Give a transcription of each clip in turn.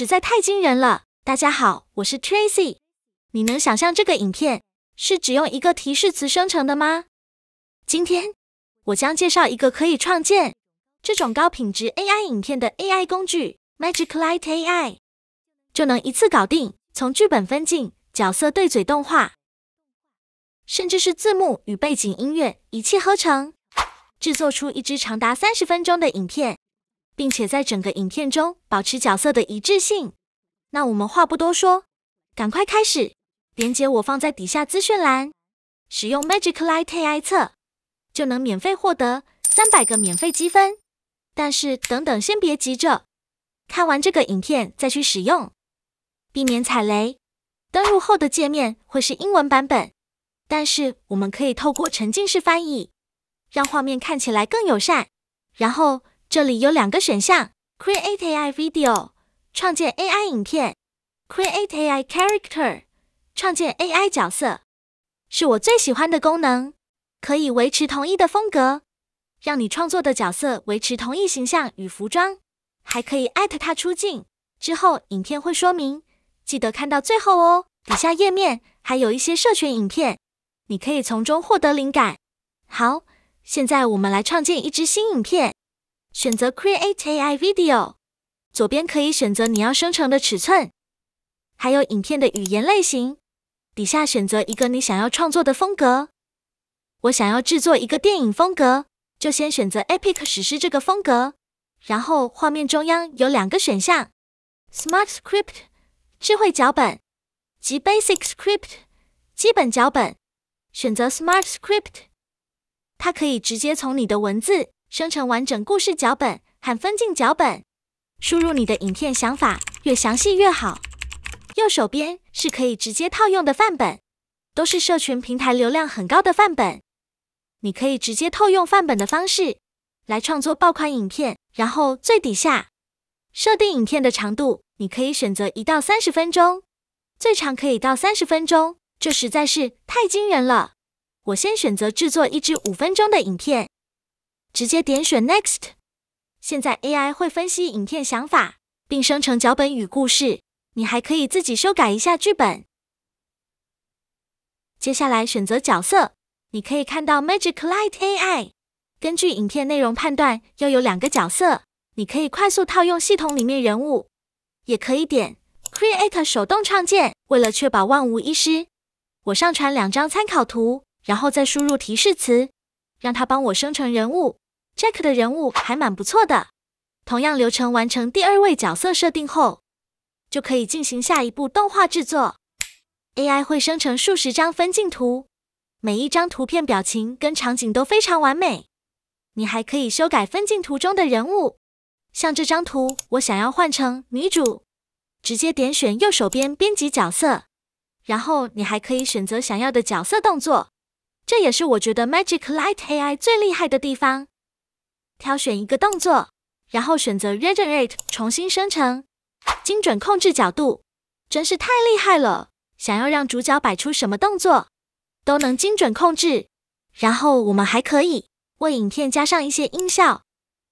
在太惊人了！大家好，我是 Tracy。你能想象这个影片是只用一个提示词生成的吗？今天我将介绍一个可以创建这种高品质 AI 影片的 AI 工具 Magic Light AI， 就能一次搞定从剧本分镜、角色对嘴动画，甚至是字幕与背景音乐一气呵成，制作出一支长达30分钟的影片，并且在整个影片中保持角色的一致性。那我们话不多说，赶快开始！连结我放在底下资讯栏，使用 Magic Light AI 测就能免费获得300个免费积分。但是等等，先别急着，看完这个影片再去使用，避免踩雷。登入后的界面会是英文版本，但是我们可以透过沉浸式翻译，让画面看起来更友善。然后这里有2个选项 ：Create AI Video 创建 AI 影片 ，Create AI Character 创建 AI 角色，是我最喜欢的功能，可以维持同一的风格，让你创作的角色维持同一形象与服装，还可以艾特它出镜。之后影片会说明，记得看到最后哦。底下页面还有一些社群影片，你可以从中获得灵感。好，现在我们来创建一支新影片，选择 Create AI Video， 左边可以选择你要生成的尺寸，还有影片的语言类型，底下选择一个你想要创作的风格。我想要制作一个电影风格，就先选择 Epic 史诗这个风格，然后画面中央有2个选项 Smart Script 智慧脚本及 Basic Script 基本脚本。选择 Smart Script， 它可以直接从你的文字生成完整故事脚本和分镜脚本。输入你的影片想法，越详细越好。右手边是可以直接套用的范本，都是社群平台流量很高的范本。你可以直接套用范本的方式来创作爆款影片。然后最底下设定影片的长度，你可以选择1到30分钟，最长可以到30分钟，这实在是太惊人了。我先选择制作一支5分钟的影片，直接点选 Next。 现在 AI 会分析影片想法，并生成脚本与故事，你还可以自己修改一下剧本。接下来选择角色，你可以看到 Magic Light AI 根据影片内容判断要有2个角色，你可以快速套用系统里面人物，也可以点 Create 手动创建。为了确保万无一失，我上传2张参考图，然后再输入提示词，让它帮我生成人物。Jack 的人物还蛮不错的。同样流程完成第2位角色设定后，就可以进行下一步动画制作。AI 会生成数十张分镜图，每一张图片表情跟场景都非常完美。你还可以修改分镜图中的人物，像这张图我想要换成女主，直接点选右手边编辑角色，然后你还可以选择想要的角色动作。这也是我觉得 Magic Light AI 最厉害的地方。挑选一个动作，然后选择 Regenerate 重新生成，精准控制角度，真是太厉害了。想要让主角摆出什么动作，都能精准控制。然后我们还可以为影片加上一些音效，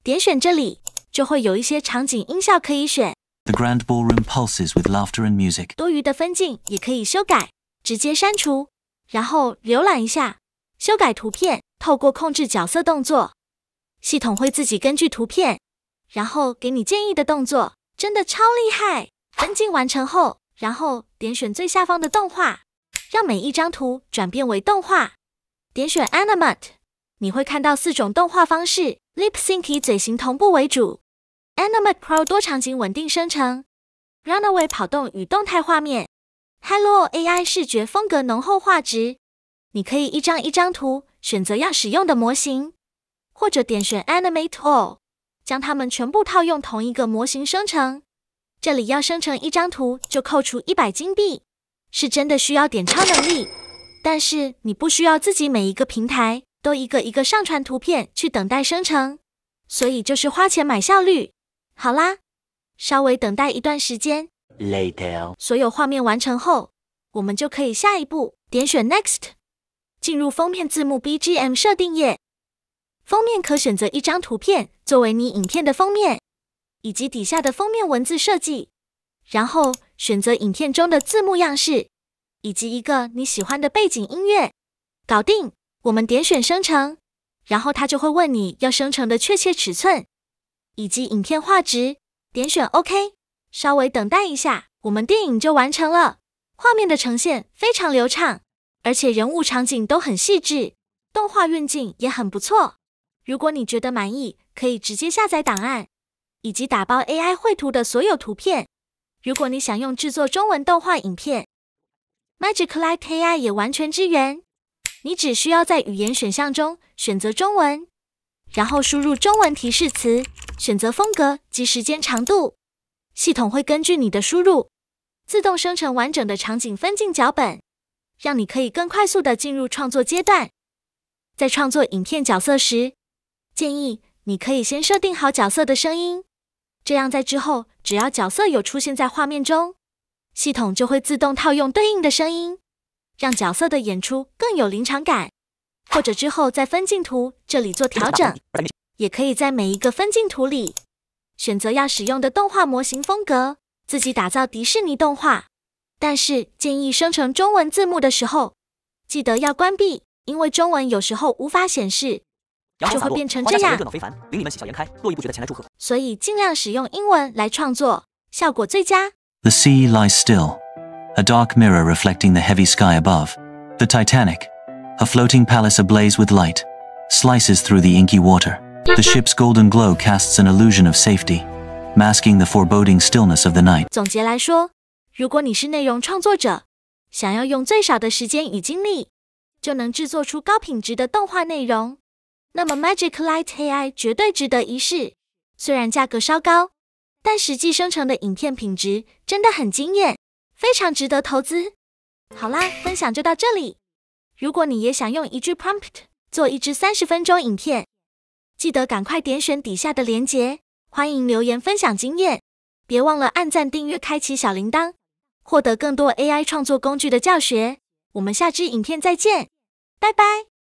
点选这里就会有一些场景音效可以选。The grand ballroom pulses with laughter and music. 多余的分镜也可以修改，直接删除，然后浏览一下，修改图片。透过控制角色动作，系统会自己根据图片，然后给你建议的动作，真的超厉害。分镜完成后，然后点选最下方的动画，让每一张图转变为动画。点选 Animate， 你会看到4种动画方式 ，Lip Sync 以嘴型同步为主 ，Animate Pro 多场景稳定生成 ，Runaway 跑动与动态画面 ，Hello AI 视觉风格浓厚画质。你可以一张一张图选择要使用的模型，或者点选 Animate All， 将它们全部套用同一个模型生成。这里要生成一张图就扣除100金币，是真的需要点超能力。但是你不需要自己每一个平台都一个一个上传图片去等待生成，所以就是花钱买效率。好啦，稍微等待一段时间 Later. 所有画面完成后，我们就可以下一步点选 Next， 进入封面字幕 BGM 设定页。封面可选择一张图片作为你影片的封面，以及底下的封面文字设计。然后选择影片中的字幕样式，以及一个你喜欢的背景音乐。搞定，我们点选生成，然后它就会问你要生成的确切尺寸，以及影片画质，点选 OK， 稍微等待一下，我们电影就完成了。画面的呈现非常流畅，而且人物场景都很细致，动画运镜也很不错。如果你觉得满意，可以直接下载档案，以及打包 AI 绘图的所有图片。如果你想用制作中文动画影片， Magic Light AI 也完全支援。你只需要在语言选项中选择中文，然后输入中文提示词，选择风格及时间长度。系统会根据你的输入，自动生成完整的场景分镜脚本，让你可以更快速地进入创作阶段。在创作影片角色时，建议你可以先设定好角色的声音，这样在之后只要角色有出现在画面中，系统就会自动套用对应的声音，让角色的演出更有临场感。或者之后在分镜图这里做调整，也可以在每一个分镜图里选择要使用的动画模型风格，自己打造迪士尼动画。但是建议生成中文字幕的时候，记得要关闭，因为中文有时候无法显示，就会变成这样。所以尽量使用英文来创作，效果最佳。 The sea lies still, a dark mirror reflecting the heavy sky above. The Titanic, a floating palace ablaze with light, slices through the inky water. The ship's golden glow casts an illusion of safety, masking the foreboding stillness of the night. 总结来说，如果你是内容创作者，想要用最少的时间与精力，就能制作出高品质的动画内容，那么 Magic Light AI 绝对值得一试。虽然价格稍高，但实际生成的影片品质真的很惊艳，非常值得投资。好啦，分享就到这里。如果你也想用一句 prompt 做一支30分钟影片，记得赶快点选底下的连结，欢迎留言分享经验。别忘了按赞、订阅、开启小铃铛，获得更多 AI 创作工具的教学。我们下支影片再见，拜拜。